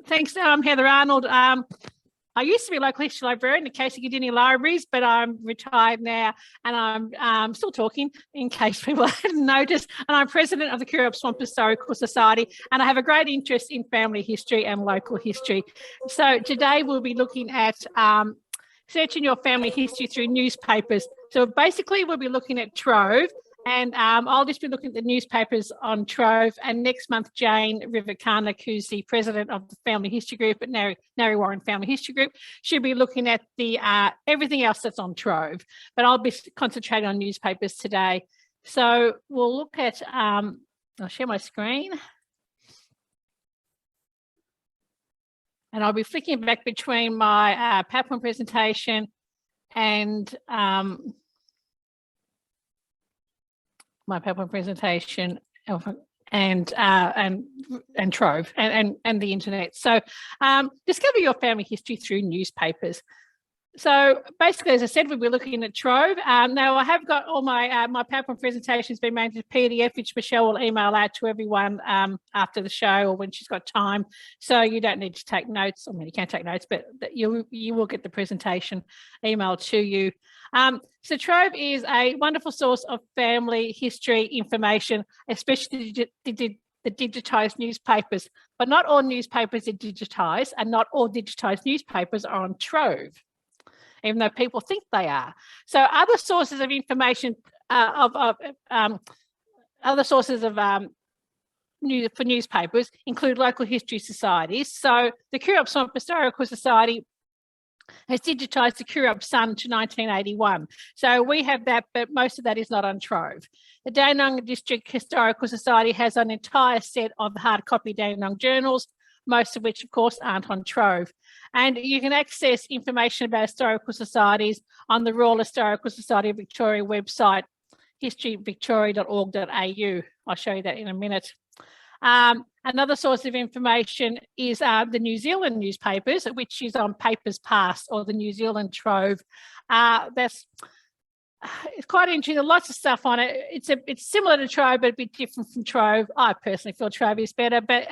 Thanks, Heather Arnold. I used to be a local history librarian at Casey Cardinia Libraries, but I'm retired now and I'm still talking in case people hadn't noticed. And I'm president of the Kiriop Swamp Historical Society, and I have a great interest in family history and local history. So today we'll be looking at searching your family history through newspapers. So basically we'll be looking at Trove, and I'll just be looking at the newspapers on Trove. And next month, Jane Rivikarnik, who's the president of the Family History Group at Narre Warren Family History Group, she'll be looking at the everything else that's on Trove. But I'll be concentrating on newspapers today. So we'll look at, I'll share my screen. And I'll be flicking back between my PowerPoint presentation and my PowerPoint presentation and Trove and the internet. So discover your family history through newspapers. So basically, as I said, we'll be looking at Trove. Now I have got all my my PowerPoint presentations been made into PDF, which Michelle will email out to everyone after the show or when she's got time. So you don't need to take notes. I mean, you can take notes, but you will get the presentation emailed to you. So Trove is a wonderful source of family history information, especially the digitised newspapers. But not all newspapers are digitised, and not all digitised newspapers are on Trove, even though people think they are. So other sources of information for newspapers include local history societies. So the Kiriop Swamp Historical Society has digitised the Kiriop Sun to 1981. So we have that, but most of that is not on Trove. The Dandenong District Historical Society has an entire set of hard copy Dandenong journals, most of which, of course, aren't on Trove. And you can access information about historical societies on the Royal Historical Society of Victoria website, historyvictoria.org.au. I'll show you that in a minute. Another source of information is the New Zealand newspapers, which is on Papers Past or the New Zealand Trove. It's quite interesting. There's lots of stuff on it. It's similar to Trove, but a bit different from Trove. I personally feel Trove is better, but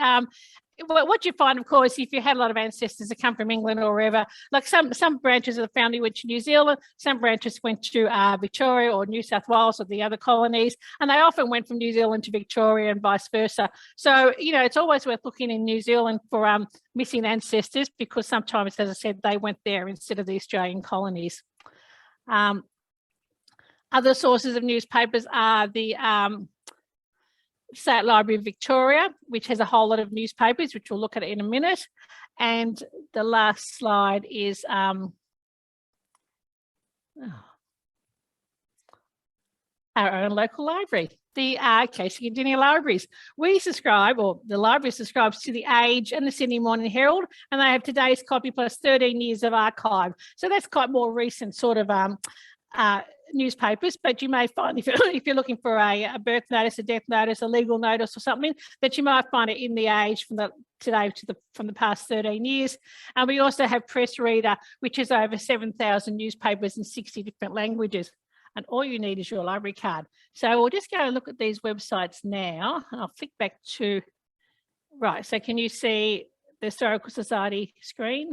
what you find, of course, if you had a lot of ancestors that come from England or wherever, like some branches of the family went to New Zealand, some branches went to Victoria or New South Wales or the other colonies, and they often went from New Zealand to Victoria and vice versa. So, you know, it's always worth looking in New Zealand for missing ancestors, because sometimes, as I said, they went there instead of the Australian colonies. Other sources of newspapers are the State Library of Victoria, which has a whole lot of newspapers, which we'll look at in a minute. And the last slide is our own local library, the Casey Cardinia Libraries. We subscribe, or the library subscribes to the Age and the Sydney Morning Herald, and they have today's copy plus 13 years of archive. So that's quite more recent sort of newspapers, but you may find if you're looking for a birth notice, a death notice, a legal notice or something, that you might find it in the Age from the past 13 years. And we also have Press Reader, which is over 7,000 newspapers in 60 different languages. And all you need is your library card. So we'll just go and look at these websites now. I'll flick back to, right, so can you see the Historical Society screen?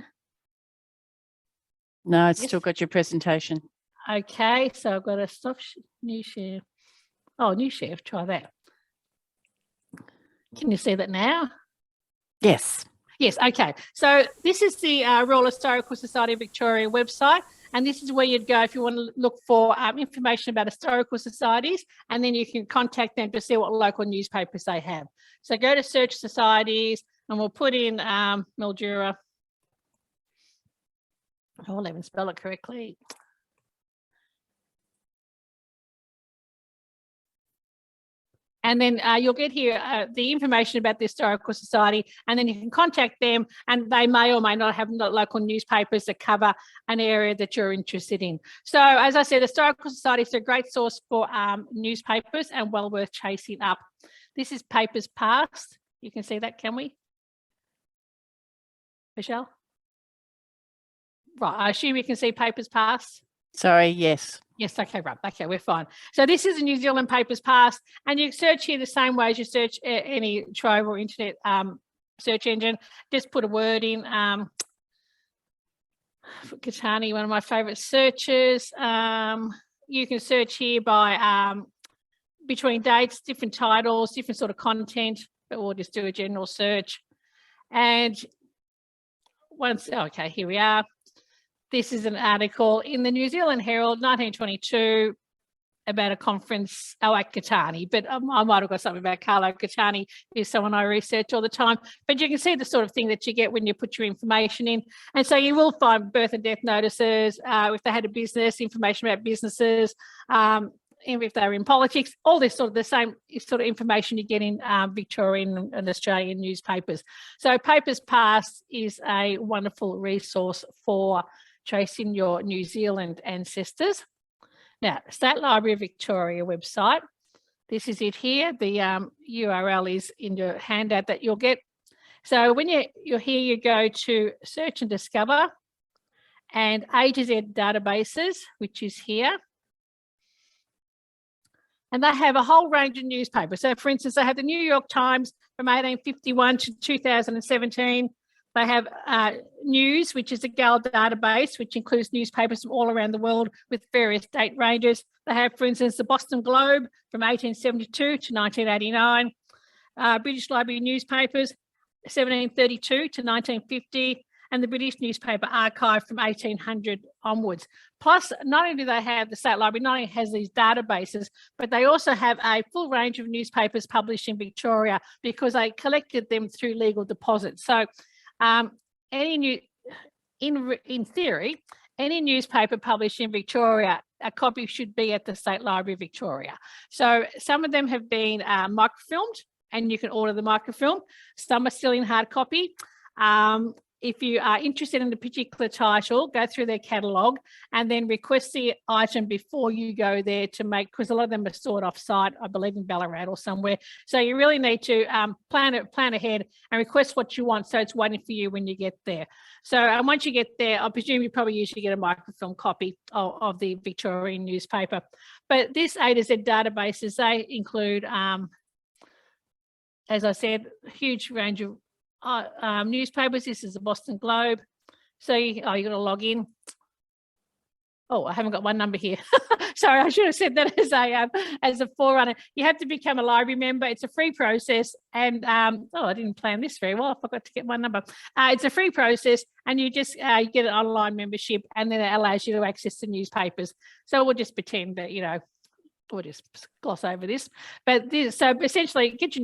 No, it's still got your presentation. Okay, so I've got to stop new share. Oh, new share, try that. Can you see that now? Yes. Yes, okay. So this is the Royal Historical Society of Victoria website, and this is where you'd go if you want to look for information about historical societies, and then you can contact them to see what local newspapers they have. So go to search societies, and we'll put in Mildura. I'll even spell it correctly. And then you'll get here the information about the Historical Society, and then you can contact them, and they may or may not have local newspapers that cover an area that you're interested in. So as I said, Historical Society is a great source for newspapers and well worth chasing up. This is Papers Past. You can see that, can we? Michelle? Right, I assume you can see Papers Past. Sorry, yes. Yes, okay, right. Okay, we're fine. So this is the New Zealand Papers Past, and you search here the same way as you search any Trove or internet search engine, just put a word in. Cardinia, one of my favourite searches. You can search here by between dates, different titles, different sort of content, but we'll just do a general search. And once, okay, here we are. This is an article in the New Zealand Herald, 1922, about a conference at Cardinia, but I might have got something about Carlo Cardinia, who's someone I research all the time. But you can see the sort of thing that you get when you put your information in. And so you will find birth and death notices, if they had a business, information about businesses, if they're in politics, all this sort of the same sort of information you get in Victorian and Australian newspapers. So Papers Past is a wonderful resource for tracing your New Zealand ancestors. Now, State Library of Victoria website, this is it here. The URL is in your handout that you'll get. So when you're here, you go to Search and Discover and A to Z databases, which is here. And they have a whole range of newspapers. So, for instance, they have the New York Times from 1851 to 2017. They have News, which is a GAL database, which includes newspapers from all around the world with various date ranges. They have, for instance, the Boston Globe from 1872 to 1989, British Library newspapers, 1732 to 1950, and the British Newspaper Archive from 1800 onwards. Plus, not only do they have the State Library, not only has these databases, but they also have a full range of newspapers published in Victoria because they collected them through legal deposits. So in theory, any newspaper published in Victoria, a copy should be at the State Library of Victoria. So some of them have been microfilmed, and you can order the microfilm. Some are still in hard copy. If you are interested in a particular title, go through their catalogue and then request the item before you go there to make, because a lot of them are stored off-site, I believe in Ballarat or somewhere. So you really need to plan ahead and request what you want so it's waiting for you when you get there. So and once you get there, I presume you probably usually get a microfilm copy of the Victorian newspaper. But this A to Z databases, they include, as I said, a huge range of newspapers. This is the Boston Globe. So you got to log in. Oh, I haven't got one number here. Sorry, I should have said that as a forerunner. You have to become a library member. It's a free process, and I didn't plan this very well. I forgot to get one number. It's a free process, and you just you get an online membership, and then it allows you to access the newspapers. So we'll just pretend that we'll just gloss over this, but so essentially get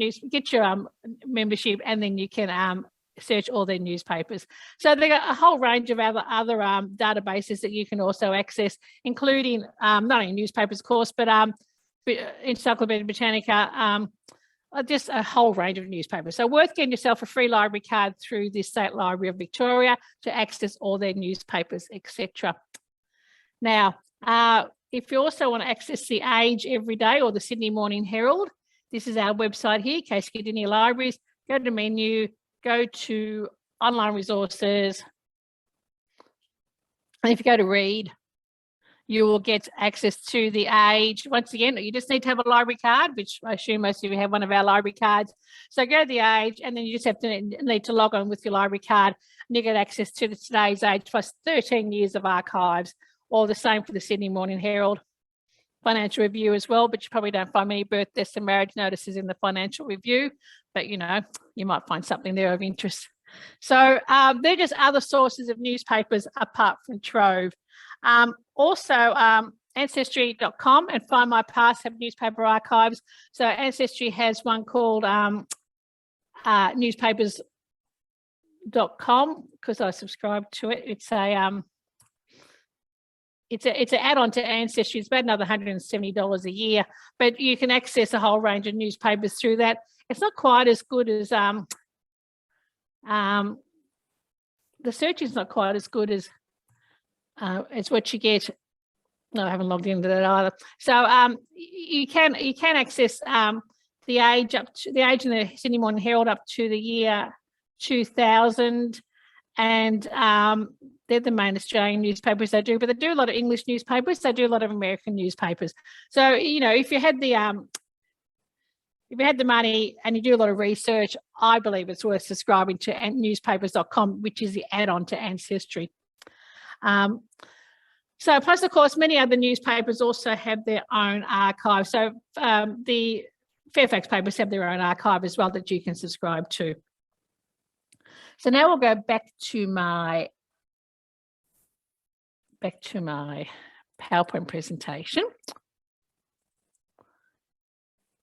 your membership, and then you can search all their newspapers. So they got a whole range of other databases that you can also access, including not only newspapers, of course, but Encyclopedia Britannica, just a whole range of newspapers. So worth getting yourself a free library card through the State Library of Victoria to access all their newspapers, etc. Now, if you also want to access the Age every day or the Sydney Morning Herald, this is our website here, Casey Cardinia Libraries. Go to menu, go to online resources. And if you go to read, you will get access to the Age. Once again, you just need to have a library card, which I assume most of you have one of our library cards. So go to the Age, and then you just have to need to log on with your library card, and you get access to today's Age plus 13 years of archives. Or the same for the Sydney Morning Herald. Financial Review as well, but you probably don't find many birth, deaths and marriage notices in the Financial Review, but you might find something there of interest. So they're just other sources of newspapers apart from Trove. Also, Ancestry.com and Find My Past have newspaper archives. So Ancestry has one called newspapers.com because I subscribe to it. It's an add-on to Ancestry. It's about another $170 a year, but you can access a whole range of newspapers through that. It's not quite as good as the search is not quite as good as what you get. No, I haven't logged into that either. So you can access the Age and the Sydney Morning Herald up to the year 2000, and they're the main Australian newspapers they do, but they do a lot of English newspapers. They do a lot of American newspapers. So, if you had the if you had the money and you do a lot of research, I believe it's worth subscribing to newspapers.com, which is the add-on to Ancestry. So plus, of course, many other newspapers also have their own archive. So the Fairfax papers have their own archive as well that you can subscribe to. So now we'll go back to my PowerPoint presentation.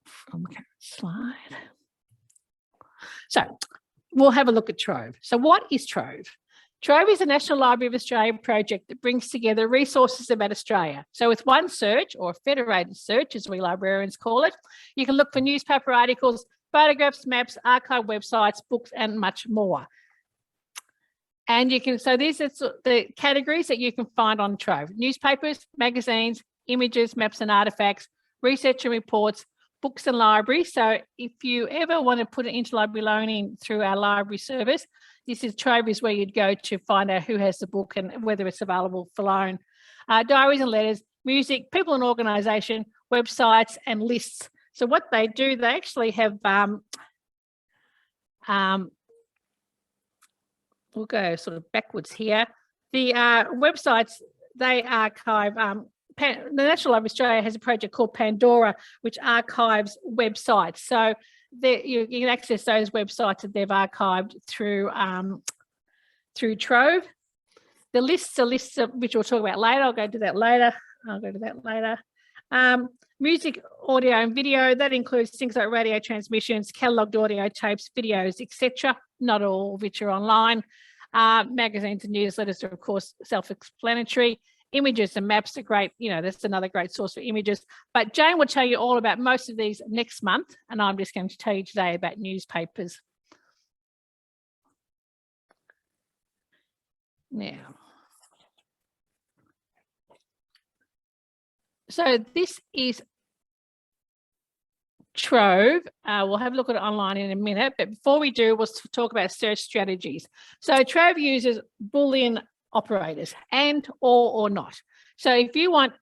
From current slide. So we'll have a look at Trove. So what is Trove? Trove is a National Library of Australia project that brings together resources about Australia. So with one search, or a federated search, as we librarians call it, you can look for newspaper articles, photographs, maps, archive websites, books, and much more. And you can, so these are the categories that you can find on Trove: newspapers, magazines, images, maps and artifacts, research and reports, books and libraries. So if you ever want to put an interlibrary loan in through our library service, this is Trove is where you'd go to find out who has the book and whether it's available for loan. Diaries and letters, music, people and organisation, websites and lists. So what they do, they actually have, we'll go sort of backwards here. The websites, they archive, the National Library of Australia has a project called Pandora, which archives websites. So you can access those websites that they've archived through Trove. The lists are lists of, which we'll talk about later. I'll go to that later. Music, audio and video, that includes things like radio transmissions, catalogued audio tapes, videos, etc. Not all of which are online. Magazines and newsletters are, of course, self-explanatory. Images and maps are great. You know, that's another great source for images. But Jane will tell you all about most of these next month, and I'm just going to tell you today about newspapers. Now, so this is Trove. We'll have a look at it online in a minute, but before we do, we'll talk about search strategies. So Trove uses Boolean operators, and, or not. So if you want,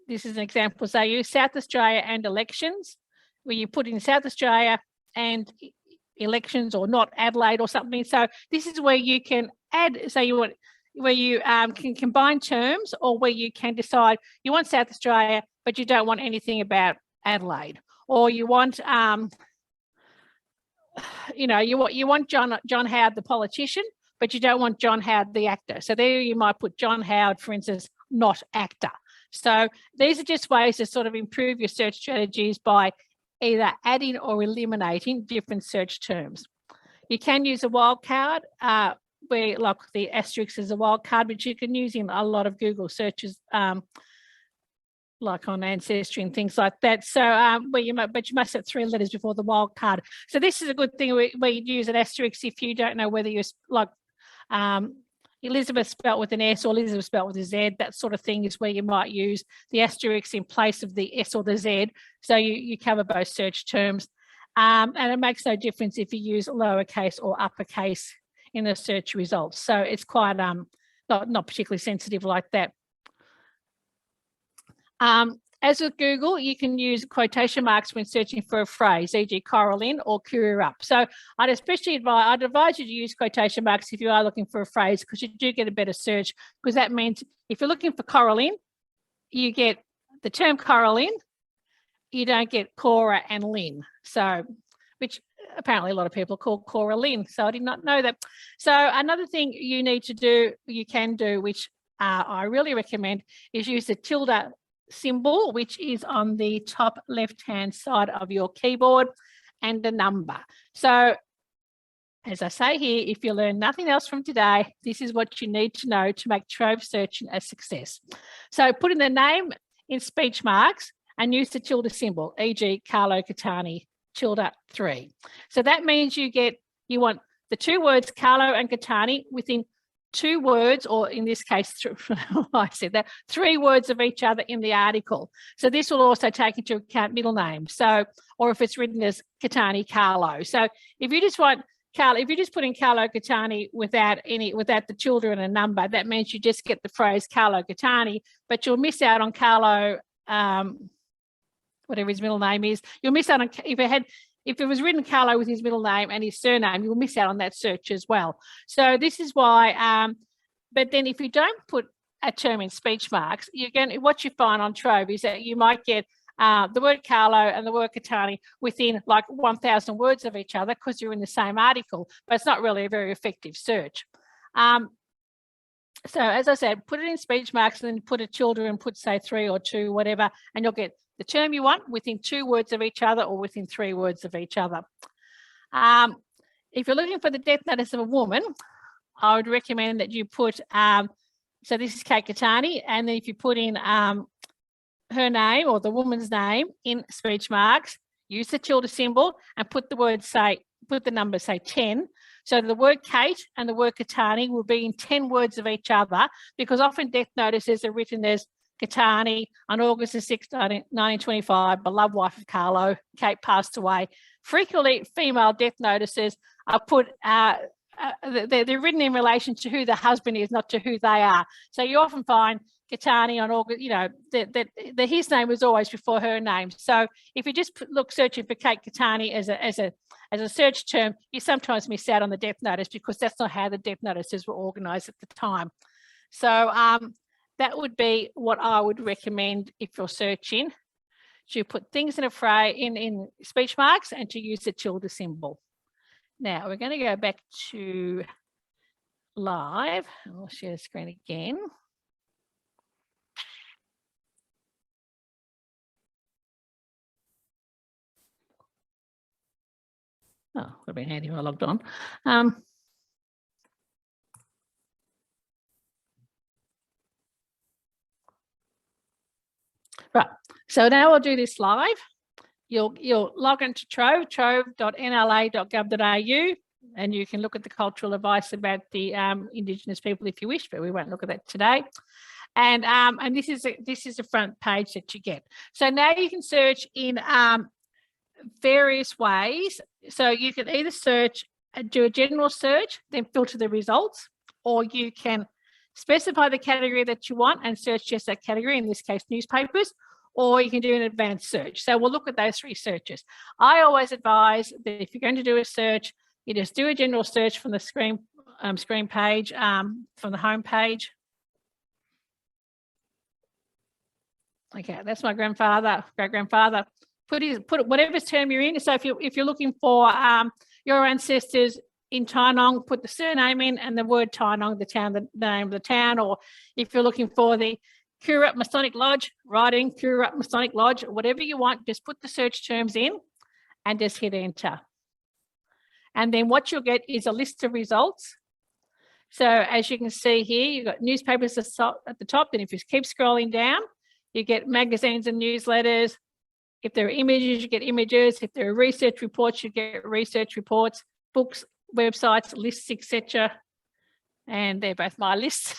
this is an example, say you use South Australia and elections, where you put in South Australia and elections, or not Adelaide or something. So this is where you can add, so you want, where you can combine terms, or where you can decide you want South Australia, but you don't want anything about Adelaide, or you want, you know, you want John Howard, the politician, but you don't want John Howard, the actor. So there you might put John Howard, for instance, not actor. So these are just ways to sort of improve your search strategies by either adding or eliminating different search terms. You can use a wildcard, where like the asterisk is a wildcard, which you can use in a lot of Google searches, like on Ancestry and things like that. So but you must have 3 letters before the wildcard. So this is a good thing where you use an asterisk if you don't know whether you're like, Elizabeth spelt with an S or Elizabeth spelt with a Z, that sort of thing is where you might use the asterisk in place of the S or the Z. So you cover both search terms. And it makes no difference if you use lowercase or uppercase in the search results. So it's quite not particularly sensitive like that. As with Google, you can use quotation marks when searching for a phrase, e.g. Coral in or Courier up. So I'd advise you to use quotation marks if you are looking for a phrase, because you do get a better search, because that means if you're looking for Coral in, you get the term Coral in, you don't get Cora and Lynn. So, which apparently a lot of people call Cora Lynn. So I did not know that. So another thing you need to do, you can do, which I really recommend, is use the tilde symbol, which is on the top left-hand side of your keyboard, and the number. So as I say here, if you learn nothing else from today, this is what you need to know to make Trove searching a success. So put in the name in speech marks and use the tilde symbol, e.g. Carlo Catani, tilde 3. So that means you want the 2 words Carlo and Catani within 2 words, or in this case, I said that, 3 words of each other in the article. So this will also take into account middle names. So, or if it's written as Catani Carlo. So if you just want Carlo, if you just put in Carlo Catani without the tilde and a number, that means you just get the phrase Carlo Catani, but you'll miss out on Carlo, whatever his middle name is. You'll miss out on, if it was written Carlo with his middle name and his surname, you'll miss out on that search as well. So this is why, but then if you don't put a term in speech marks, what you find on Trove is that you might get the word Carlo and the word Catani within like 1,000 words of each other because you're in the same article, but it's not really a very effective search. So as I said, put it in speech marks and then put a tilde and put say 3 or 2, whatever, and you'll get the term you want within 2 words of each other or within 3 words of each other. If you're looking for the death notice of a woman, I would recommend that you put, so this is Kate Catani, and then if you put in her name or the woman's name in speech marks, use the tilde symbol and put the word, put the number, say 10. So the word Kate and the word Catani will be in 10 words of each other, because often death notices are written as Catani on August the 6th, 1925, beloved wife of Carlo, Kate passed away. Frequently, female death notices are put, they're written in relation to who the husband is, not to who they are. So you often find Catani on August, you know, that his name was always before her name. So if you just searching for Kate Catani as a search term, you sometimes miss out on the death notice because that's not how the death notices were organised at the time. So that would be what I would recommend if you're searching, to put things in a phrase in speech marks and to use the tilde symbol. Now we're going to go back to live. I'll share the screen again. Oh, would have been handy when I logged on. Right, so now I'll do this live. You'll log into Trove, trove.nla.gov.au, and you can look at the cultural advice about the Indigenous people if you wish, but we won't look at that today. And this is a front page that you get. So now you can search in various ways. So you can either search, do a general search, then filter the results, or you can specify the category that you want and search just that category, in this case newspapers, or you can do an advanced search. So we'll look at those 3 searches. I always advise that if you're going to do a search, you just do a general search from the screen page, from the home page. Okay, that's my grandfather, great-grandfather. Put whatever term you're in. So if you're looking for your ancestors in Tynong, put the surname in and the word Tynong, the name of the town. Or if you're looking for the Kurup Masonic Lodge, write in Kurup Masonic Lodge, whatever you want, just put the search terms in and just hit enter. And then what you'll get is a list of results. So as you can see here, you've got newspapers at the top. Then if you keep scrolling down, you get magazines and newsletters. If there are images, you get images. If there are research reports, you get research reports, books, websites, lists, etc. And they're both my lists.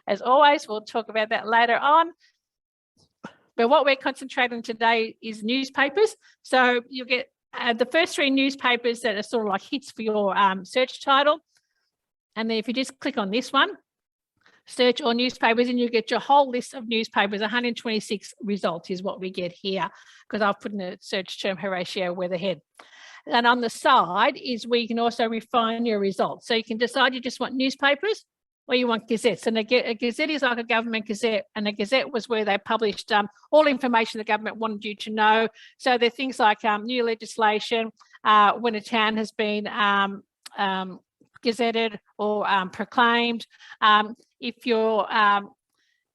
As always, we'll talk about that later on. But what we're concentrating on today is newspapers. So you'll get the first 3 newspapers that are sort of like hits for your search title. And then if you just click on this one, search all newspapers, and you get your whole list of newspapers. 126 results is what we get here, because I've put in a search term Horatio Weatherhead. And on the side is where you can also refine your results. So you can decide you just want newspapers or you want gazettes. And a gazette is like a government gazette, and a gazette was where they published all information the government wanted you to know. So there are things like new legislation, when a town has been gazetted or proclaimed.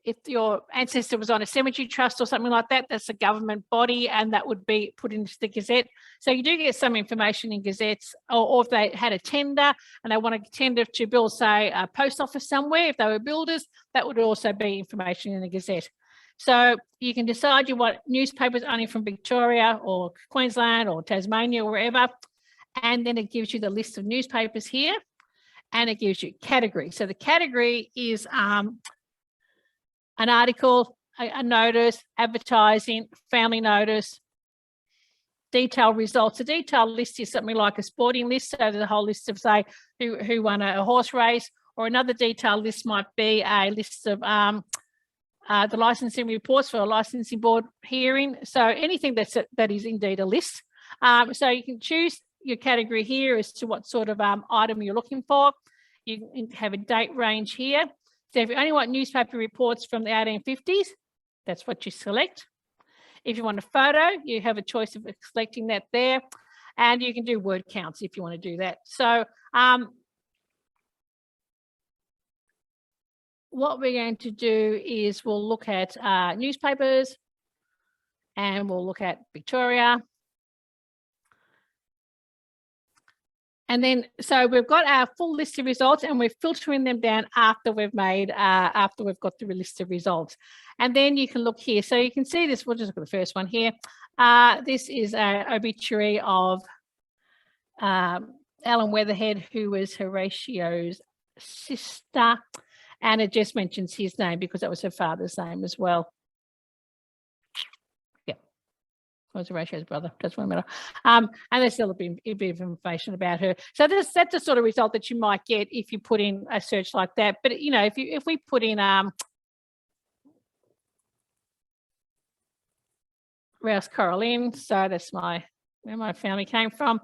If your ancestor was on a cemetery trust or something like that, that's a government body, and that would be put into the Gazette. So you do get some information in gazettes, or if they had a tender and they want to tender to build, say, a post office somewhere, if they were builders, that would also be information in the Gazette. So you can decide you want newspapers only from Victoria or Queensland or Tasmania or wherever, and then it gives you the list of newspapers here, and it gives you category. So the category is an article, a notice, advertising, family notice, detailed results. A detailed list is something like a sporting list, so there's a whole list of, say, who won a horse race, or another detailed list might be a list of the licensing reports for a licensing board hearing. So anything that is indeed a list. So you can choose your category here as to what sort of item you're looking for. You can have a date range here. So if you only want newspaper reports from the 1850s, that's what you select. If you want a photo, you have a choice of selecting that there. And you can do word counts if you want to do that. So what we're going to do is we'll look at newspapers, and we'll look at Victoria. And then, so we've got our full list of results, and we're filtering them down after we've got the list of results. And then you can look here. So you can see this, we'll just look at the first one here. This is an obituary of Alan Weatherhead, who was Horatio's sister. And it just mentions his name because that was her father's name as well. Was Horatio's brother, doesn't really matter. And there's still a bit of information about her. So that's the sort of result that you might get if you put in a search like that. But you know, if we put in Rouse Coralline, so that's where my family came from.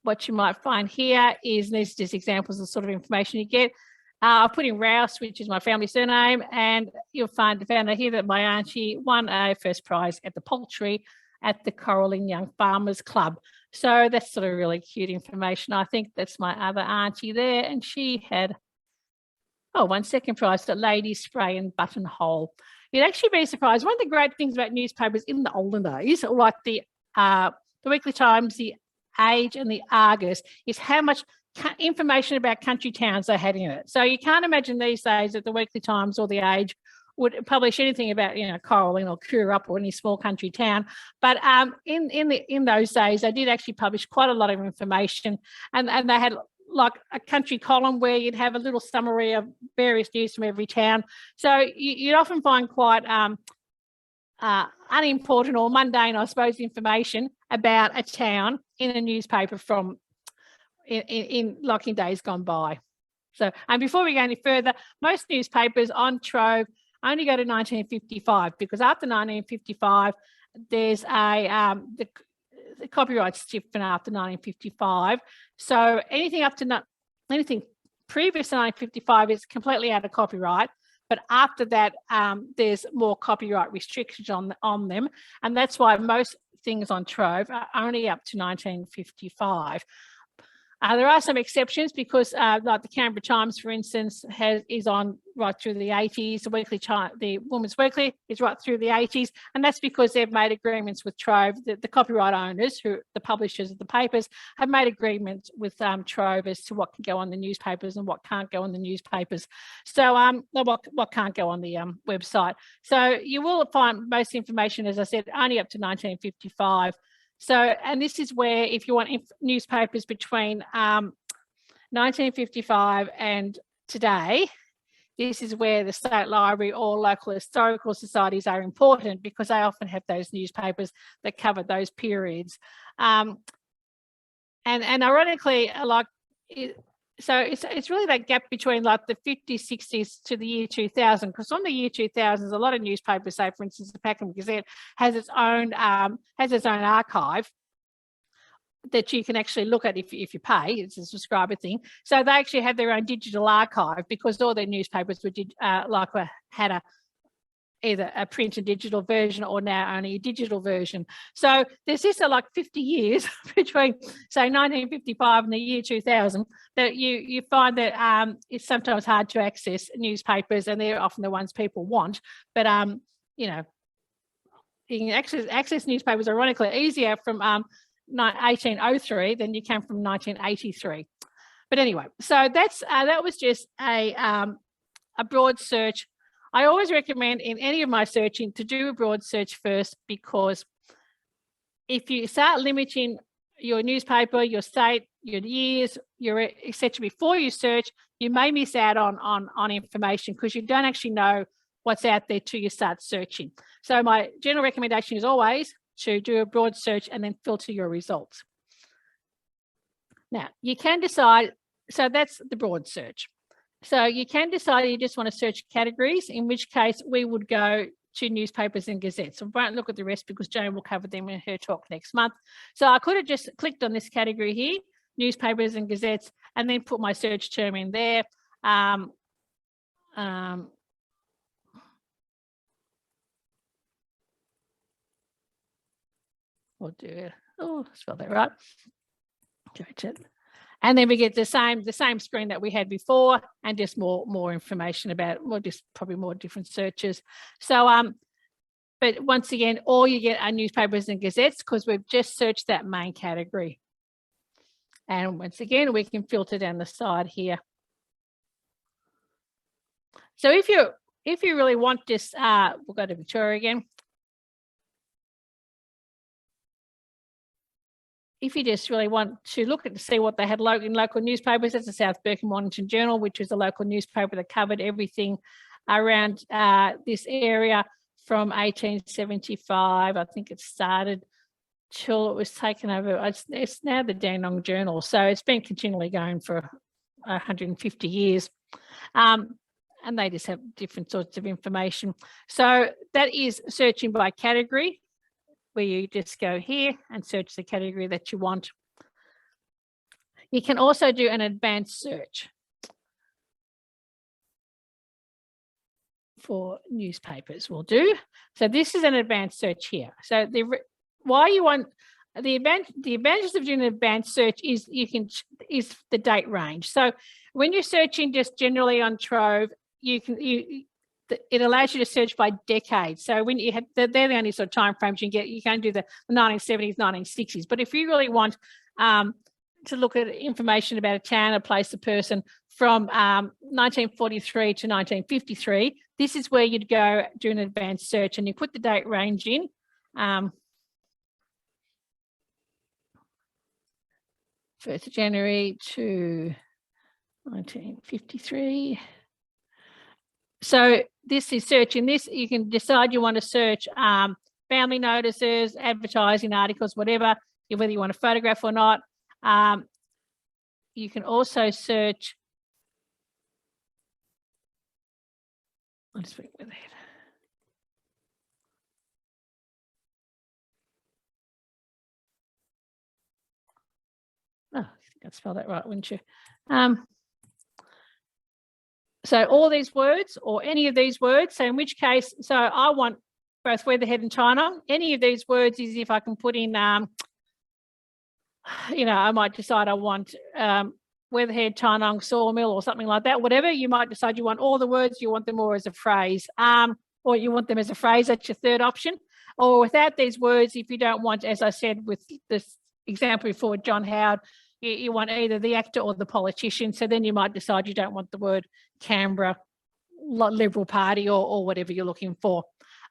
What you might find here is these just examples of the sort of information you get. I'll put in Rouse, which is my family surname, and you'll found out here that my auntie won a first prize at the poultry at the Coralline Young Farmers Club. So that's sort of really cute information. I think that's my other auntie there, and she had, won second prize at Ladies Spray and Buttonhole. You'd actually be surprised. One of the great things about newspapers in the olden days, like the Weekly Times, the Age and the Argus, is how much information about country towns they had in it. So you can't imagine these days that the Weekly Times or the Age would publish anything about, you know, Coralline or Coorup or any small country town. But in those days, they did actually publish quite a lot of information, and they had like a country column where you'd have a little summary of various news from every town. So you'd often find quite unimportant or mundane, I suppose, information about a town in a newspaper from in days gone by. So, and before we go any further, most newspapers on Trove only go to 1955, because after 1955, there's the copyright's different after 1955. So anything previous to 1955 is completely out of copyright. But after that, there's more copyright restrictions on them, and that's why most things on Trove are only up to 1955. There are some exceptions because, like the Canberra Times, for instance, is on right through the 80s. The Women's Weekly is right through the 80s, and that's because they've made agreements with Trove. The copyright owners, the publishers of the papers, have made agreements with Trove as to what can go on the newspapers and what can't go on the newspapers. So, what can't go on the website. So you will find most information, as I said, only up to 1955. So, and this is where, if you want newspapers between 1955 and today, this is where the State Library or local historical societies are important, because they often have those newspapers that cover those periods. And ironically, so it's really that gap between like the 50s, 60s to the year 2000, because on the year 2000s, a lot of newspapers, say for instance, the Packham Gazette has its own archive that you can actually look at if you pay. It's a subscriber thing. So they actually have their own digital archive, because all their newspapers had either a print and digital version, or now only a digital version. So there's just like 50 years between, say, 1955 and the year 2000, that you find that it's sometimes hard to access newspapers, and they're often the ones people want. But you know, you can access newspapers ironically easier from 1803 than you can from 1983. But anyway, so that was just a broad search. I always recommend in any of my searching to do a broad search first, because if you start limiting your newspaper, your state, your years, your etc. before you search, you may miss out on information, because you don't actually know what's out there till you start searching. So my general recommendation is always to do a broad search and then filter your results. Now, you can decide, so that's the broad search. So you can decide you just want to search categories, in which case we would go to newspapers and gazettes. I won't look at the rest because Jane will cover them in her talk next month. So I could have just clicked on this category here, newspapers and gazettes, and then put my search term in there. We'll do it. Oh, spell that right. And then we get the same screen that we had before, and just more information about, well, just probably more different searches. So but once again, all you get are newspapers and gazettes because we've just searched that main category. And once again, we can filter down the side here. So if you really want this, we'll go to Victoria again. If you just really want to look at to see what they had in local newspapers, that's the South Birkenhead Mornington Journal, which was a local newspaper that covered everything around this area from 1875. I think it started till it was taken over. It's now the Dandenong Journal, so it's been continually going for 150 years. And they just have different sorts of information. So that is searching by category, where you just go here and search the category that you want. You can also do an advanced search for newspapers. We'll do. So this is an advanced search here. So why you want the advantages of doing an advanced search is the date range. So when you're searching just generally on Trove, it allows you to search by decades. So when you have, they're the only sort of time frames you get. You can do the 1970s, 1960s. But if you really want to look at information about a town, a place, a person from 1943 to 1953, this is where you'd go do an advanced search, and you put the date range in. 1st of January to 1953. So this is searching this. You can decide you want to search family notices, advertising, articles, whatever, whether you want to photograph or not. You can also search. I'll just bring with it. Oh, I think I'd spell that right, wouldn't you? So all these words or any of these words, so in which case, so I want both Weatherhead and Tynong. Any of these words is if I can put in, I might decide I want Weatherhead, Tynong, sawmill or something like that, whatever. You might decide you want all the words, you want them all as a phrase, or you want them as a phrase, that's your third option. Or without these words, if you don't want, as I said with this example before, John Howard, you want either the actor or the politician. So then you might decide you don't want the word Canberra Liberal Party or whatever you're looking for.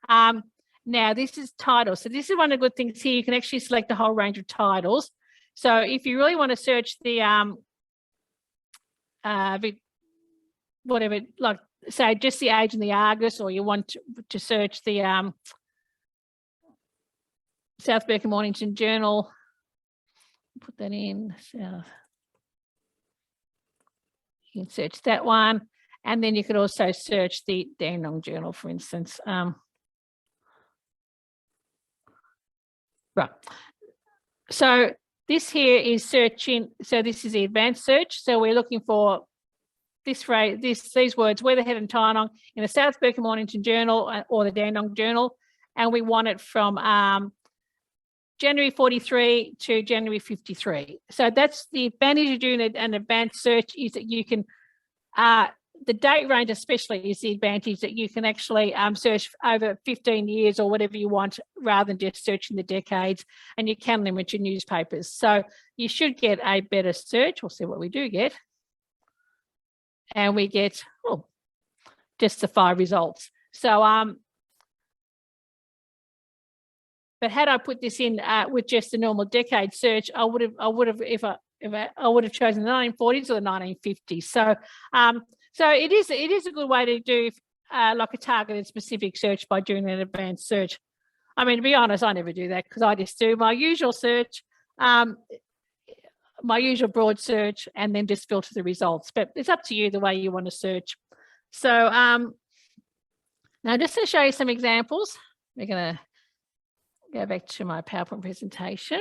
Now, this is titles. So this is one of the good things here. You can actually select a whole range of titles. So if you really want to search the, whatever, like say just the Age and the Argus, or you want to search the South Birkenhead Mornington Journal, put that in. So you can search that one, and then you could also search the Dandenong Journal, for instance. Right. So this here is searching. So this is the advanced search. So we're looking for this phrase, these words, Weatherhead and Tynong, in the South Birkenhead Mornington Journal or the Dandenong Journal, and we want it from January 43 to January 53. So that's the advantage of doing an advanced search, is that you can, the date range especially is the advantage that you can actually search over 15 years or whatever you want, rather than just searching the decades, and you can limit your newspapers. So you should get a better search. We'll see what we do get. And we get, just the 5 results. So, but had I put this in with just a normal decade search, I would have chosen the 1940s or the 1950s. So, so it is a good way to do like a targeted specific search by doing an advanced search. I mean, to be honest, I never do that because I just do my usual search, my usual broad search, and then just filter the results. But it's up to you the way you want to search. So Now, just to show you some examples, we're going to go back to my PowerPoint presentation.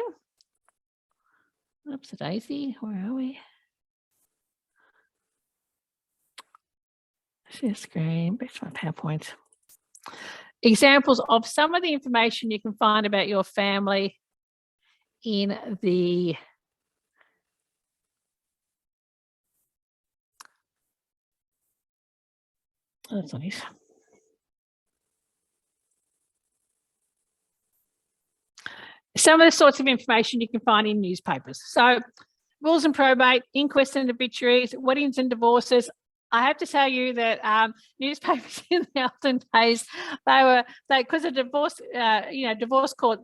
Oops, a daisy, where are we? Share screen, back to my PowerPoint. Examples of some of the information you can find about your family in the that's not it. Some of the sorts of information you can find in newspapers. So wills and probate, inquests and obituaries, weddings and divorces. I have to tell you that newspapers in the olden days, because the divorce,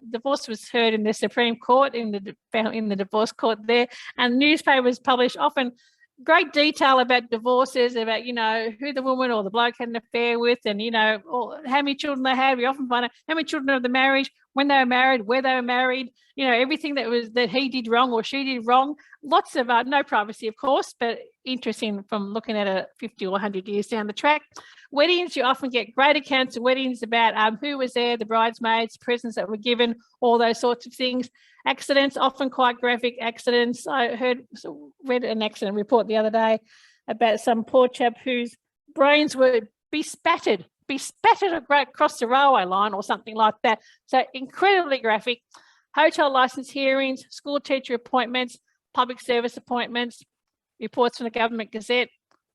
divorce was heard in the Supreme Court in the divorce court there, and newspapers published often great detail about divorces, about who the woman or the bloke had an affair with, and or how many children they had. We often find out how many children of the marriage, when they were married, where they were married, everything that he did wrong or she did wrong. Lots of no privacy, of course, but interesting from looking at it 50 or 100 years down the track. Weddings, you often get great accounts of weddings about who was there, the bridesmaids, presents that were given, all those sorts of things. Accidents, often quite graphic accidents. I read an accident report the other day about some poor chap whose brains were bespattered across the railway line or something like that. So incredibly graphic. Hotel license hearings, school teacher appointments, public service appointments, reports from the Government Gazette,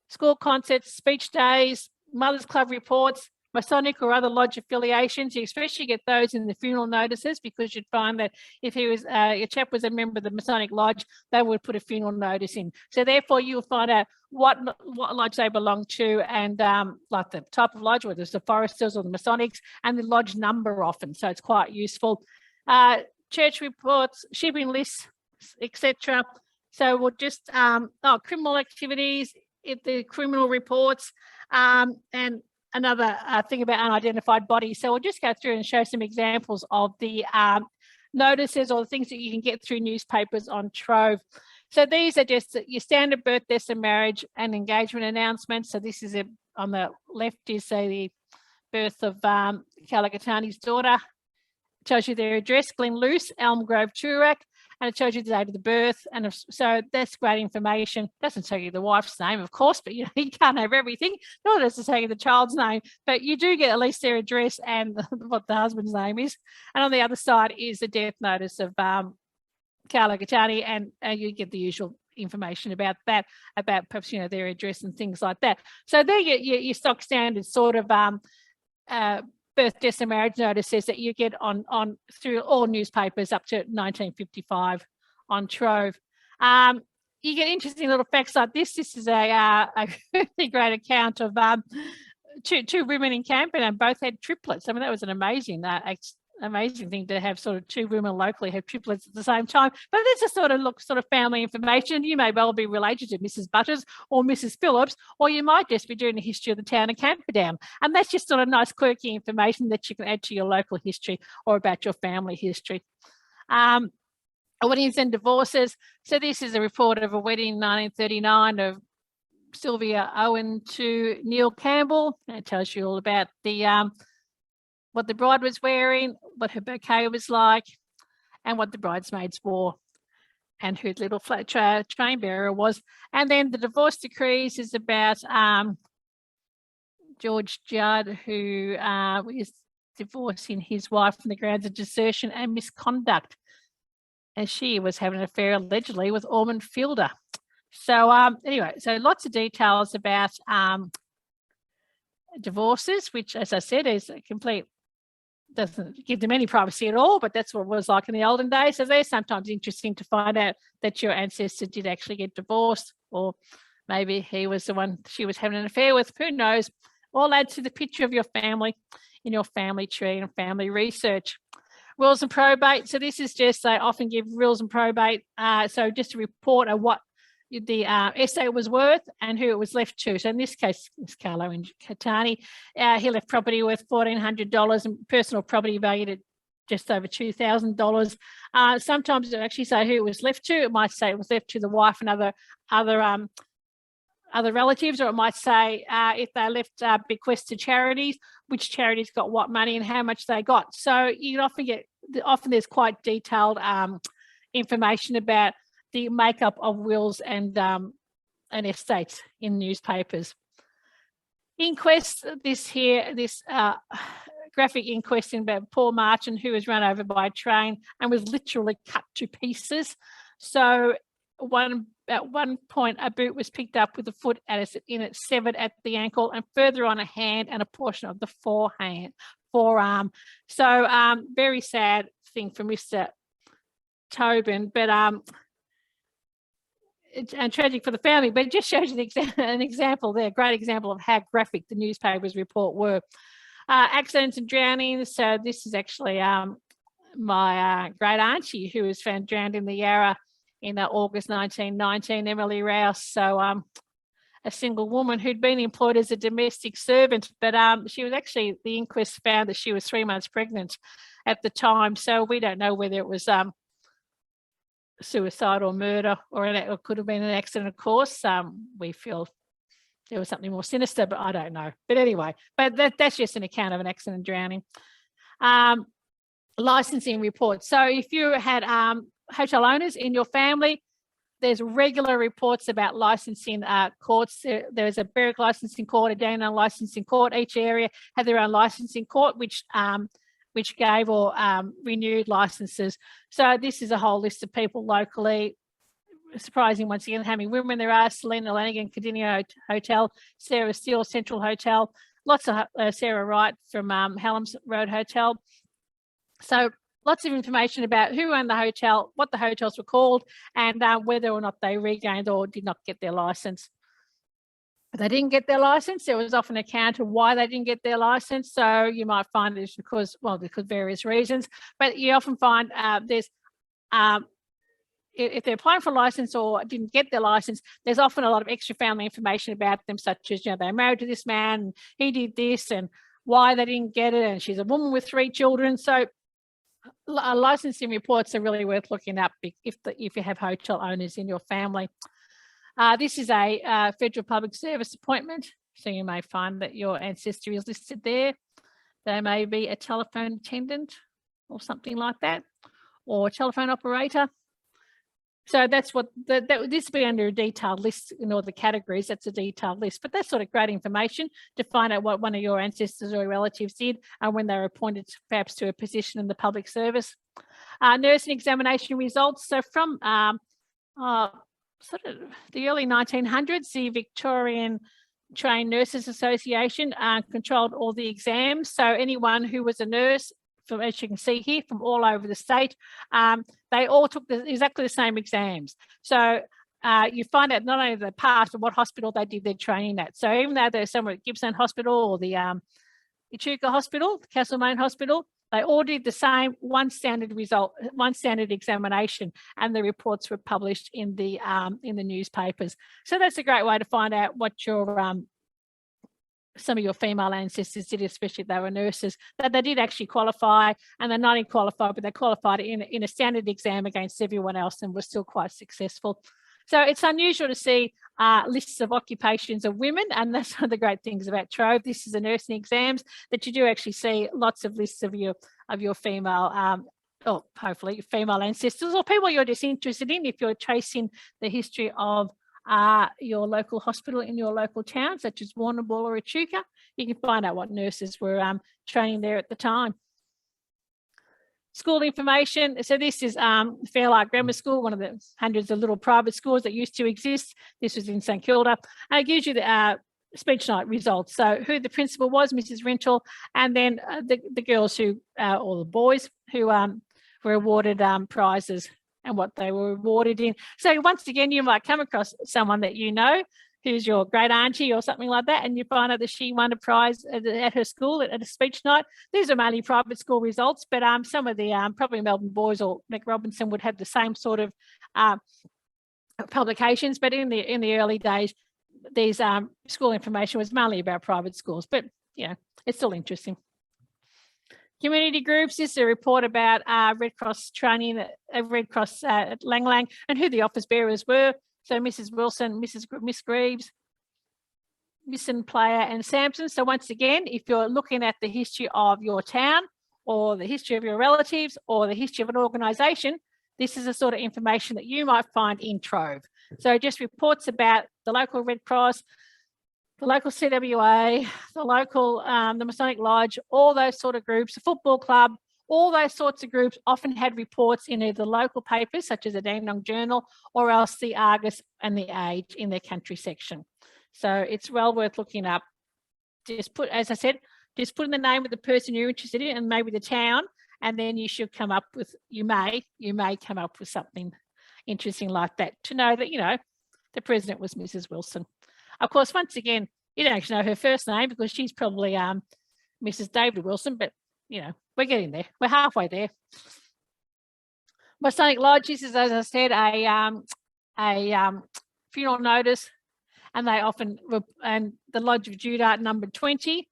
school concerts, speech days, Mothers Club reports, Masonic or other lodge affiliations. You especially get those in the funeral notices, because you'd find that if he was a chap was a member of the Masonic lodge, they would put a funeral notice in. So therefore, you'll find out what lodge they belong to, and like the type of lodge, whether it's the Foresters or the Masonics, and the lodge number often. So it's quite useful. Church reports, shipping lists, etc. So we'll just criminal activities, the criminal reports, and another thing about unidentified bodies. So we'll just go through and show some examples of the notices or the things that you can get through newspapers on Trove. So these are just your standard birth, death and marriage and engagement announcements. So this is on the left is the birth of Calagatani's daughter. It tells you their address, Glen Luce, Elm Grove, Toorak, and it tells you the date of the birth. And so that's great information. It doesn't tell you the wife's name, of course, but you can't have everything. Nor does it tell you the child's name, but you do get at least their address and what the husband's name is. And on the other side is the death notice of Calagatani, and you get the usual information about that, about perhaps their address and things like that. So they're your stock standard sort of birth, death and marriage notices that you get on through all newspapers up to 1955 on Trove. You get interesting little facts like this. This is a really great account of two women in Camden, and both had triplets. I mean, that was an amazing thing to have sort of two women locally have triplets at the same time. But this is sort of family information. You may well be related to Mrs. Butters or Mrs. Phillips, or you might just be doing the history of the town of Camperdown. And that's just sort of nice, quirky information that you can add to your local history or about your family history. Weddings and divorces. So this is a report of a wedding in 1939 of Sylvia Owen to Neil Campbell. It tells you all about the what the bride was wearing, what her bouquet was like, and what the bridesmaids wore, and who the little flat train bearer was. And then the divorce decrees is about George Judd, who is divorcing his wife on the grounds of desertion and misconduct, and she was having an affair allegedly with Ormond Fielder. So anyway, so lots of details about divorces, which, as I said, is a complete, doesn't give them any privacy at all, but that's what it was like in the olden days. So they're sometimes interesting to find out that your ancestor did actually get divorced, or maybe he was the one she was having an affair with. Who knows? All add to the picture of your family in your family tree and family research. Wills and probate. So this is just, they often give wills and probate. So just a report of what the estate was worth and who it was left to. So in this case, it's Carlo and Catani. He left property worth $1,400 and personal property valued at just over $2,000. Sometimes it actually say who it was left to. It might say it was left to the wife and other other relatives, or it might say if they left bequests to charities, which charities got what money and how much they got. So you can often there's quite detailed information about the makeup of wills and estates in newspapers. Inquest, this graphic inquest about Paul Martin, who was run over by a train and was literally cut to pieces. So at one point, a boot was picked up with a foot in it, severed at the ankle, and further on a hand and a portion of the forearm. So very sad thing for Mr. Tobin, but and tragic for the family, but it just shows an example there, a great example of how graphic the newspapers report were. Accidents and drownings. So this is actually my great auntie who was found drowned in the Yarra in August 1919, Emily Rouse. So a single woman who'd been employed as a domestic servant, but she was actually, the inquest found that she was 3 months pregnant at the time. So we don't know whether it was suicide or murder, or it could have been an accident, of course. We feel there was something more sinister, but I don't know. But anyway, that's just an account of an accident drowning. Licensing reports. So if you had hotel owners in your family, there's regular reports about licensing courts. There's a Berwick licensing court, a Dandenong licensing court. Each area had their own licensing court, which gave or renewed licenses. So this is a whole list of people locally. Surprising once again how many women there are. Selena Lanigan, Cardinia Hotel, Sarah Steele, Central Hotel, lots of Sarah Wright from Hallam's Road Hotel. So lots of information about who owned the hotel, what the hotels were called, and whether or not they regained or did not get their license. If they didn't get their license, there was often an account of why they didn't get their license. So you might find it's because various reasons, but you often find there's if they're applying for a license or didn't get their license, there's often a lot of extra family information about them, such as, they're married to this man, and he did this, and why they didn't get it, and she's a woman with 3 children. So licensing reports are really worth looking up if you have hotel owners in your family. This is a federal public service appointment, so you may find that your ancestry is listed there. They may be a telephone attendant or something like that, or a telephone operator. So that's what this will be under a detailed list in all the categories. That's a detailed list, but that's sort of great information to find out what one of your ancestors or relatives did and when they were appointed perhaps to a position in the public service. Nursing examination results. So from sort of the early 1900s, the Victorian Trained Nurses Association controlled all the exams. So anyone who was a nurse, from, as you can see here, from all over the state, they all took exactly the same exams. So you find out not only the past, but what hospital they did their training at. So even though they're somewhere at Gippsland Hospital or the Echuca Hospital, Castlemaine Hospital, they all did the same, one standard examination, and the reports were published in the newspapers. So that's a great way to find out what your some of your female ancestors did, especially if they were nurses, that they did actually qualify, and they're not only qualified, but they qualified in a standard exam against everyone else and were still quite successful. So it's unusual to see lists of occupations of women, and that's one of the great things about Trove. This is the nursing exams, that you do actually see lots of lists of your female, or hopefully female ancestors, or people you're just interested in. If you're tracing the history of your local hospital in your local town, such as Warrnambool or Echuca, you can find out what nurses were training there at the time. School information. So this is Fairlight Grammar School, one of the hundreds of little private schools that used to exist. This was in St Kilda. And it gives you the speech night results. So who the principal was, Mrs. Rental, and then the girls who, or the boys who were awarded prizes and what they were awarded in. So once again, you might come across someone that you know, who's your great auntie or something like that, and you find out that she won a prize at her school at a speech night. These are mainly private school results, but some of the probably Melbourne boys or Mick Robinson would have the same sort of publications. But in the early days, these school information was mainly about private schools. But it's still interesting. Community groups. This is a report about Red Cross training at Red Cross at Lang Lang and who the office bearers were. So Mrs. Wilson, Miss Greaves, Misson, Player and Sampson. So once again, if you're looking at the history of your town or the history of your relatives or the history of an organisation, this is the sort of information that you might find in Trove. So just reports about the local Red Cross, the local CWA, the local, the Masonic Lodge, all those sort of groups, the football club, all those sorts of groups often had reports in either local papers such as the Dandenong Journal or else the Argus and the Age in their country section. So it's well worth looking up. Just put, as I said, just put in the name of the person you're interested in and maybe the town, and then you should come up with, you may come up with something interesting like that to know that, you know, the president was Mrs. Wilson. Of course, once again, you don't actually know her first name because she's probably Mrs. David Wilson, but, you know, we're getting there. We're halfway there. Masonic Lodge, this is, as I said, a funeral notice, and they often, and the Lodge of Judah number 20,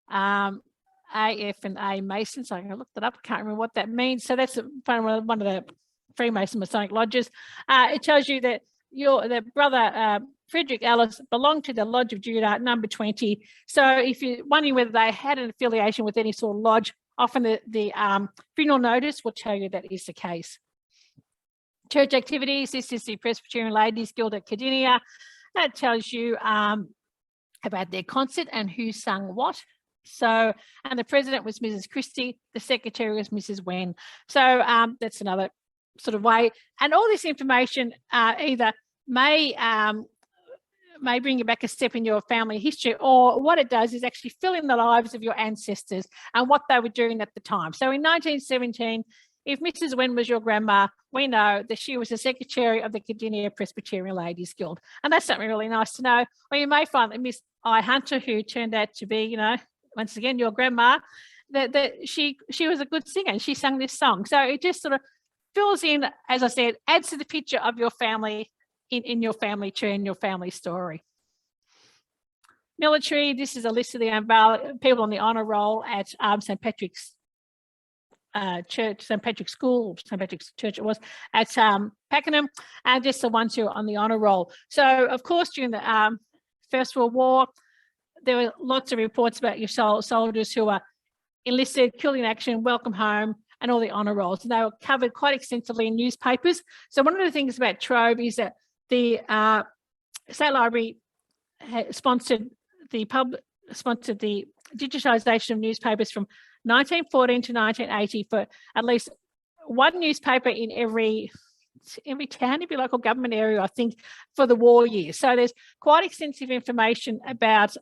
AF and A Masons. So I looked it up. I can't remember what that means. So that's one of the Freemason Masonic lodges. It tells you that the brother Frederick Ellis belonged to the Lodge of Judah number 20. So if you're wondering whether they had an affiliation with any sort of lodge, often the funeral notice will tell you that is the case. Church activities, this is the Presbyterian Ladies Guild at Cardinia. That tells you about their concert and who sung what. So, and the president was Mrs. Christie, the secretary was Mrs. Wen. So that's another sort of way. And all this information either may bring you back a step in your family history, or what it does is actually fill in the lives of your ancestors and what they were doing at the time. So in 1917, if Mrs. Wen was your grandma, we know that she was the secretary of the Cardinia Presbyterian Ladies Guild. And that's something really nice to know. Or you may find that Miss I. Hunter, who turned out to be, you know, once again, your grandma, that she was a good singer and she sang this song. So it just sort of fills in, as I said, adds to the picture of your family in your family tree and your family story. Military, this is a list of the people on the honour roll at St. Patrick's Church, St. Patrick's School, St. Patrick's Church it was, at Pakenham, and just the ones who are on the honour roll. So, of course, during the First World War, there were lots of reports about your soldiers who were enlisted, killed in action, welcome home, and all the honour rolls. And they were covered quite extensively in newspapers. So one of the things about Trove is that the State Library sponsored the digitisation of newspapers from 1914 to 1980 for at least one newspaper in every town, every local government area, I think, for the war years. So there's quite extensive information about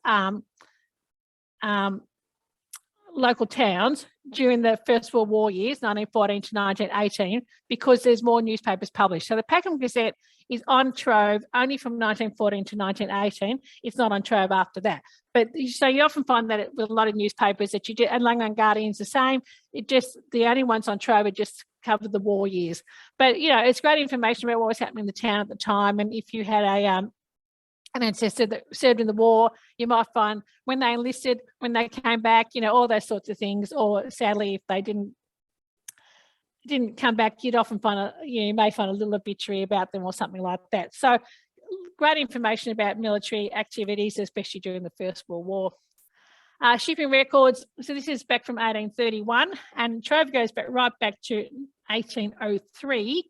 local towns during the First World War years, 1914 to 1918, because there's more newspapers published. So the Pakenham Gazette is on Trove only from 1914 to 1918. It's not on Trove after that. But so you often find that with a lot of newspapers that you do, and Langland Guardian's the same. It just, the only ones on Trove are just cover the war years. But, you know, it's great information about what was happening in the town at the time. And if you had an ancestor that served in the war, you might find when they enlisted, when they came back, you know, all those sorts of things. Or sadly, if they didn't come back, you'd often find you may find a little obituary about them or something like that. So great information about military activities, especially during the First World War. Shipping records, so this is back from 1831, and Trove goes back right back to 1803.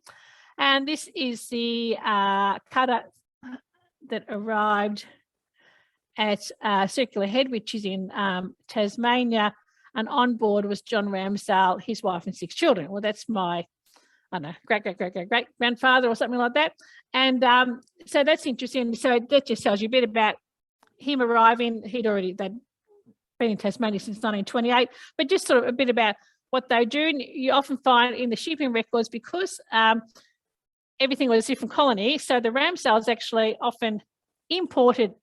And this is the cutter that arrived at Circular Head, which is in Tasmania, and on board was John Ramsdale, his wife and 6 children. Well, that's my, I don't know, great-great-great-great-grandfather or something like that. And so that's interesting. So that just tells you a bit about him arriving. They'd been in Tasmania since 1928, but just sort of a bit about what they do. And you often find in the shipping records, because everything was a different colony, so the Ramsdales actually often imported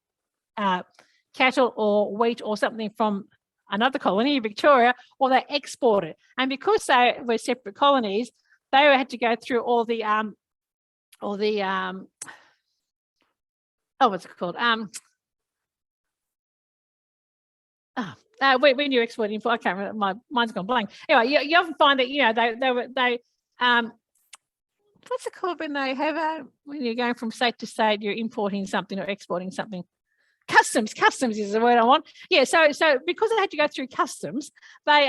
cattle or wheat or something from another colony, Victoria, or they exported. And because they were separate colonies, they had to go through all the what's it called? When you're exporting, I can't remember, my mind's gone blank. Anyway, you often find that, you know, they what's it called when they have when you're going from state to state, you're importing something or exporting something? customs is the word I want. Yeah, so because they had to go through customs, they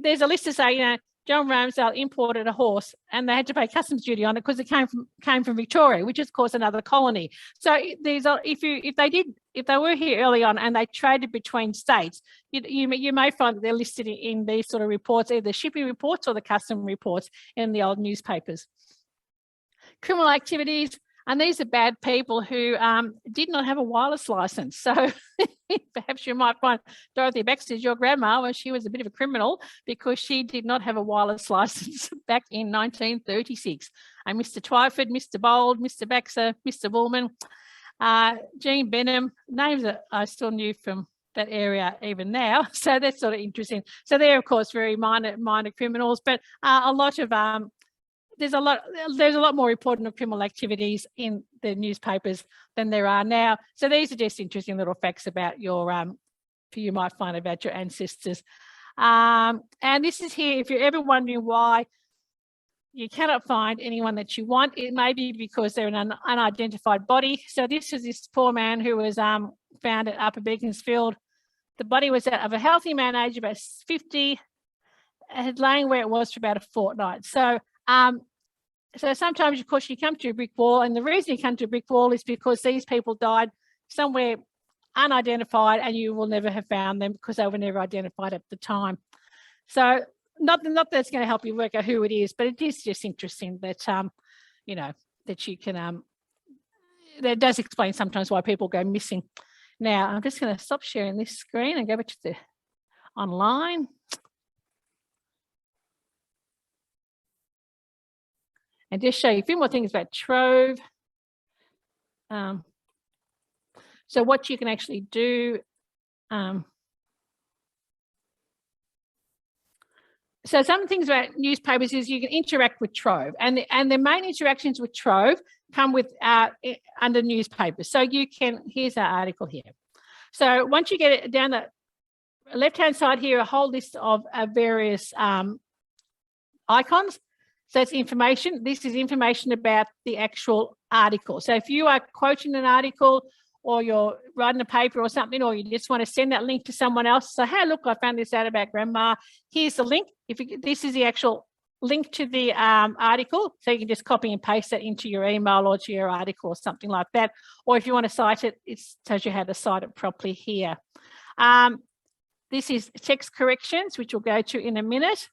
there's a list to say, you know, John Ramsdale imported a horse and they had to pay customs duty on it because it came from Victoria, which is of course another colony. So there's if they were here early on and they traded between states, you may find that they're listed in these sort of reports, either shipping reports or the custom reports in the old newspapers. Criminal activities, and these are bad people who did not have a wireless license. So perhaps you might find Dorothy Baxter's your grandma, well, she was a bit of a criminal because she did not have a wireless license back in 1936. And Mr. Twyford, Mr. Bold, Mr. Baxter, Mr. Woolman, Jean Benham, names that I still knew from that area even now. So that's sort of interesting. So they're, of course, very minor criminals, but a lot of there's a lot more reporting of criminal activities in the newspapers than there are now. So these are just interesting little facts about your you might find about your ancestors. And this is here, if you're ever wondering why you cannot find anyone that you want, it may be because they're an unidentified body. So this is this poor man who was found at Upper Beaconsfield. The body was that of a healthy man, aged about 50, had lain where it was for about a fortnight. So sometimes, of course, you come to a brick wall, and the reason you come to a brick wall is because these people died somewhere unidentified and you will never have found them because they were never identified at the time. So not that it's going to help you work out who it is, but it is just interesting that, you know, that you can, that does explain sometimes why people go missing. Now, I'm just going to stop sharing this screen and go back to the online. And just show you a few more things about Trove. So what you can actually do. So some things about newspapers is you can interact with Trove, and the main interactions with Trove come with under newspapers. So you can, here's our article here. So once you get it down the left-hand side here, a whole list of various icons. So it's information. This is information about the actual article. So if you are quoting an article or you're writing a paper or something, or you just want to send that link to someone else, so hey, look, I found this out about grandma. Here's the link. This is the actual link to the article. So you can just copy and paste that into your email or to your article or something like that. Or if you want to cite it, it tells you how to cite it properly here. This is text corrections, which we'll go to in a minute.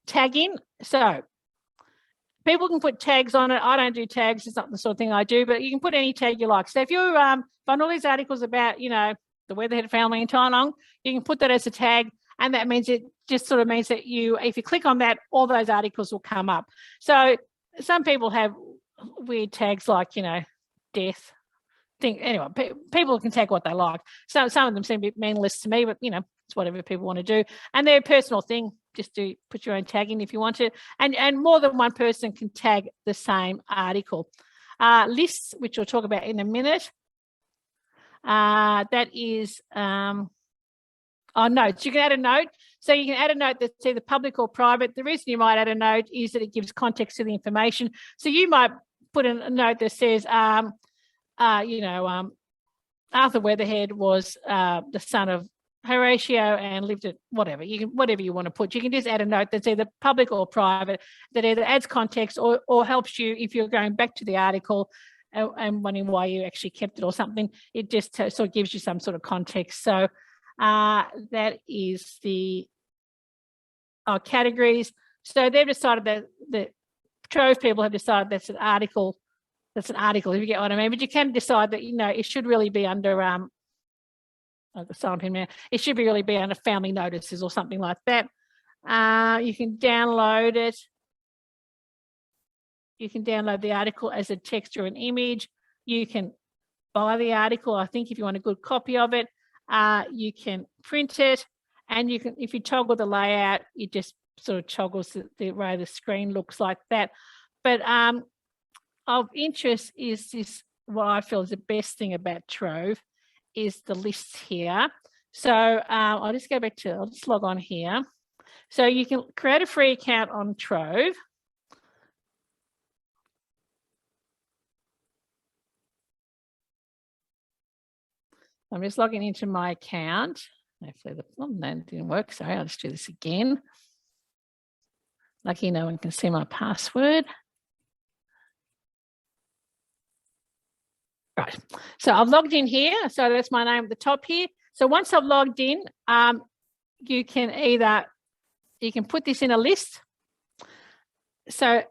Tagging. So people can put tags on it. I don't do tags. It's not the sort of thing I do, but you can put any tag you like. So if you find all these articles about, you know, the Weatherhead family in Tynong, you can put that as a tag. And that means it just sort of means that if you click on that, all those articles will come up. So some people have weird tags like, you know, death. Anyway, people can tag what they like. So some of them seem a bit meaningless to me, but, you know, it's whatever people want to do. And they're a personal thing. Just do put your own tag in if you want to. And more than one person can tag the same article. Lists, which we'll talk about in a minute. That is, notes. You can add a note. So you can add a note that's either public or private. The reason you might add a note is that it gives context to the information. So you might put a note that says, Arthur Weatherhead was the son of Horatio and lived at whatever. You can, whatever you want to put. You can just add a note that's either public or private that either adds context or helps you if you're going back to the article and wondering why you actually kept it or something. It just sort of gives you some sort of context. So that is the categories. So they've decided that the Trove people have decided that's an article. That's an article, if you get what I mean. But you can decide that, you know, it should really be under it should really be under family notices or something like that. You can download it. You can download the article as a text or an image. You can buy the article, I think, if you want a good copy of it. You can print it, and you can, if you toggle the layout, it just sort of toggles the way the screen looks like that. But of interest is this, what I feel is the best thing about Trove is the lists here. So I'll just log on here. So you can create a free account on Trove. I'm just logging into my account. Hopefully that didn't work. Sorry, I'll just do this again. Lucky no one can see my password. Right, so I've logged in here. So that's my name at the top here. So once I've logged in, you can put this in a list. So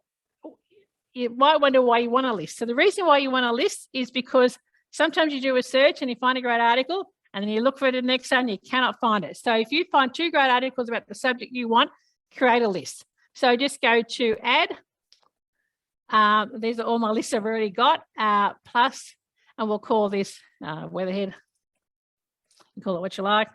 you might wonder why you want a list. So the reason why you want a list is because sometimes you do a search and you find a great article and then you look for it the next day and you cannot find it. So if you find 2 great articles about the subject you want, create a list. So just go to add. These are all my lists I've already got, plus, and we'll call this Weatherhead. You call it what you like.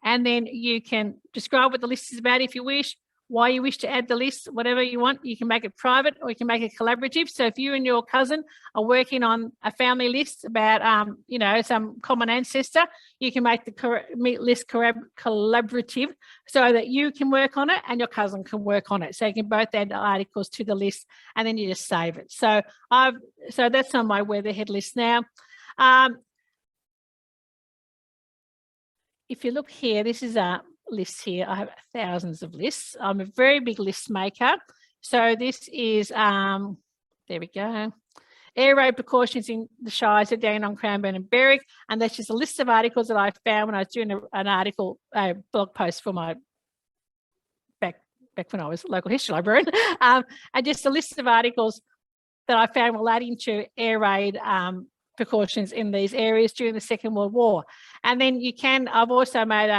And then you can describe what the list is about if you wish, why you wish to add the list, whatever you want. You can make it private or you can make it collaborative. So if you and your cousin are working on a family list about, some common ancestor, you can make the list collaborative so that you can work on it and your cousin can work on it. So you can both add articles to the list and then you just save it. So that's on my Weatherhead list now. If you look here, this is a list here. I have thousands of lists. I'm a very big list maker. So this is, there we go. Air raid precautions in the Shires of Dandenong, Cranbourne and Berwick. And that's just a list of articles that I found when I was doing a blog post for my, back when I was a local history librarian. And just a list of articles that I found relating to air raid precautions in these areas during the Second World War. And then I've also made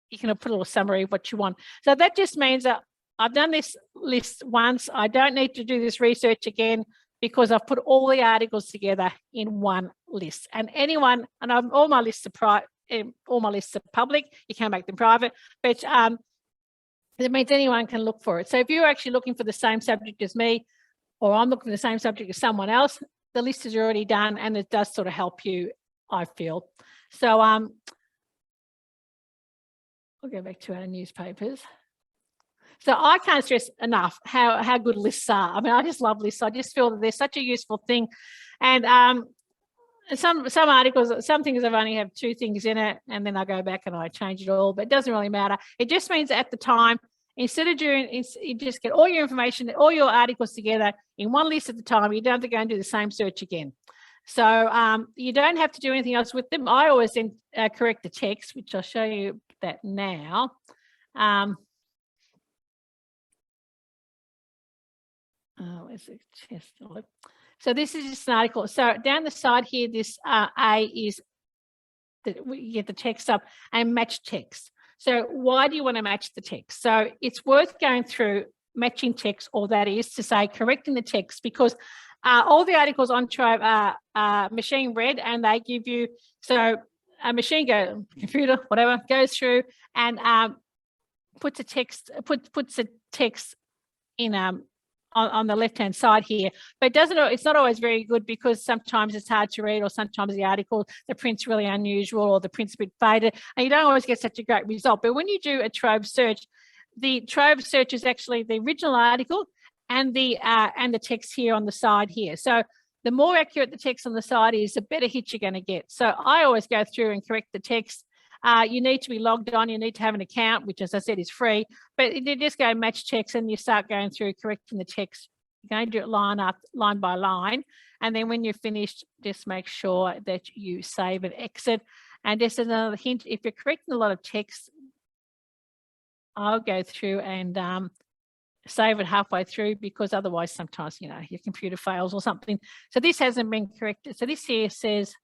you can put a little summary of what you want. So that just means that I've done this list once. I don't need to do this research again because I've put all the articles together in one list. And all my lists are public. You can make them private, but it means anyone can look for it. So if you're actually looking for the same subject as me, or I'm looking for the same subject as someone else, the list is already done and it does sort of help you, I feel. So I'll go back to our newspapers. So I can't stress enough how good lists are. I mean, I just love lists. I just feel that they're such a useful thing. And some articles, some things I've only have 2 things in it, and then I go back and I change it all, but it doesn't really matter. It just means at the time, instead of you just get all your information, all your articles together in one list at the time. You don't have to go and do the same search again. So you don't have to do anything else with them. I always then correct the text, which I'll show you that now. Where's the test? So this is just an article. So down the side here, this A is that we get the text up and match text. So why do you want to match the text? So it's worth going through matching text, or that is to say correcting the text, because all the articles on Trove are machine read, and they give you, so a computer, whatever, goes through and puts a text in on the left-hand side here, but it's not always very good because sometimes it's hard to read, or sometimes the print's really unusual, or the print's a bit faded, and you don't always get such a great result. But when you do a Trove search, the Trove search is actually the original article and the text here on the side here. So the more accurate the text on the side is, the better hit you're going to get. So I always go through and correct the text. You need to be logged on. You need to have an account, which, as I said, is free. But you just go match text and you start going through correcting the text. You're going to do it line by line. And then when you're finished, just make sure that you save and exit. And just another hint, if you're correcting a lot of text, I'll go through and save it halfway through, because otherwise sometimes, your computer fails or something. So this hasn't been corrected. So this here says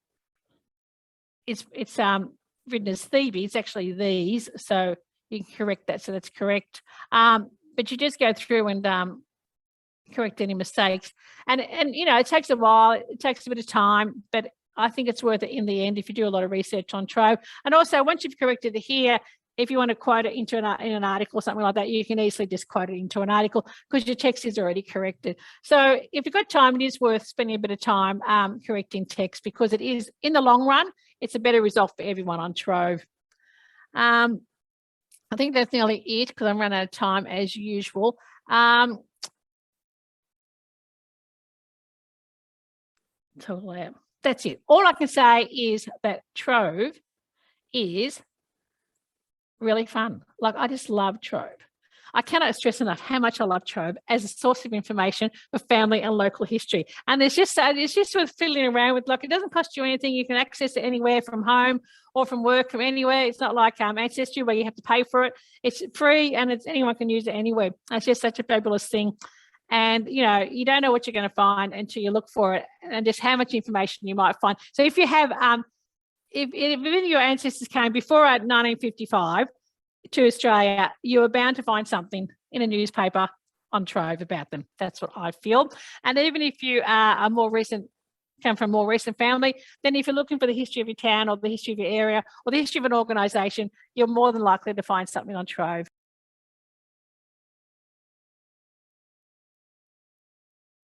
it's written as Thebe, it's actually these, so you can correct that, so that's correct. But you just go through and correct any mistakes, and it takes a while, it takes a bit of time, but I think it's worth it in the end if you do a lot of research on Trove. And also, once you've corrected it here, if you want to quote it in an article or something like that, you can easily just quote it into an article because your text is already corrected. So if you've got time, it is worth spending a bit of time correcting text, because it is, in the long run, it's a better result for everyone on Trove. I think that's nearly it, because I'm running out of time as usual. Total out. That's it. All I can say is that Trove is really fun. Like, I just love Trove. I cannot stress enough how much I love Trove as a source of information for family and local history. And it's just sort of fiddling around with, like, it doesn't cost you anything. You can access it anywhere from home or from work, from anywhere. It's not like Ancestry where you have to pay for it. It's free and anyone can use it anywhere. It's just such a fabulous thing. And, you know, you don't know what you're going to find until you look for it and just how much information you might find. So if you have, if any of your ancestors came before 1955 to Australia, you were bound to find something in a newspaper on Trove about them. That's what I feel. And even if you are come from a more recent family, then if you're looking for the history of your town or the history of your area or the history of an organisation, you're more than likely to find something on Trove.